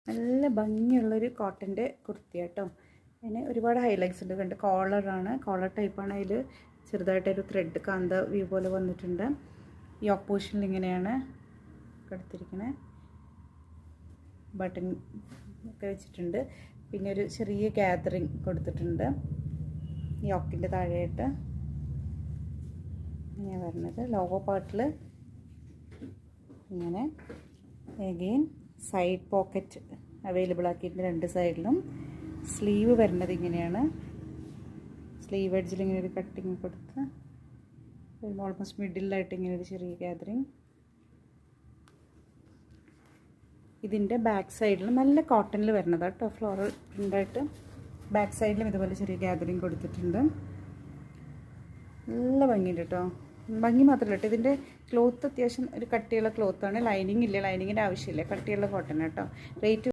നല്ല ഭംഗിയുള്ളൊരു കോട്ടൻ്റെ കുർത്തി കേട്ടോ. അതിന് ഒരുപാട് ഹൈലൈറ്റ്സ് ഉണ്ട്. കണ്ട് കോളറാണ്, കോളർ ടൈപ്പാണ്. അതിൽ ചെറുതായിട്ടൊരു ത്രെഡ് കാന്ത വ്യൂ പോലെ വന്നിട്ടുണ്ട്. യോക്ക് പോർഷനിൽ ഇങ്ങനെയാണ് കൊടുത്തിരിക്കുന്നത്. ബട്ടൺ ഒക്കെ വെച്ചിട്ടുണ്ട്. പിന്നെ ഒരു ചെറിയ ഗ്യാദറിങ് കൊടുത്തിട്ടുണ്ട് യോക്കിൻ്റെ താഴെയായിട്ട്. ഇങ്ങനെ വരുന്നത് ലോഗോ പാർട്ടിൽ ഇങ്ങനെ. അഗെയിൻ സൈഡ് പോക്കറ്റ് അവൈലബിൾ ആക്കിയിട്ടുണ്ട് രണ്ട് സൈഡിലും. സ്ലീവ് വരുന്നത് ഇങ്ങനെയാണ്. സ്ലീവ് എഡ്ജിൽ ഇങ്ങനെ ഒരു കട്ടിങ് കൊടുത്ത് ഓൾമോസ്റ്റ് മിഡിലായിട്ട് ഇങ്ങനെ ഒരു ചെറിയ ഗ്യാദറിങ്. ഇതിൻ്റെ ബാക്ക് സൈഡിൽ നല്ല കോട്ടണിൽ വരുന്നത് കേട്ടോ, ഫ്ലോറൽ പ്രിൻ്റായിട്ട്. ബാക്ക് സൈഡിലും ഇതുപോലെ ചെറിയ ഗ്യാദറിങ് കൊടുത്തിട്ടുണ്ട്. നല്ല ഭംഗിയുണ്ട് കേട്ടോ. ഭംഗി മാത്രമല്ല കേട്ടോ, ഇതിൻ്റെ ക്ലോത്ത് അത്യാവശ്യം ഒരു കട്ടിയുള്ള ക്ലോത്താണ്. ലൈനിങ് ഇല്ല, ലൈനിങ്ങിൻ്റെ ആവശ്യമില്ല. കട്ടിയുള്ള കോട്ടൺ കേട്ടോ. റേറ്റ്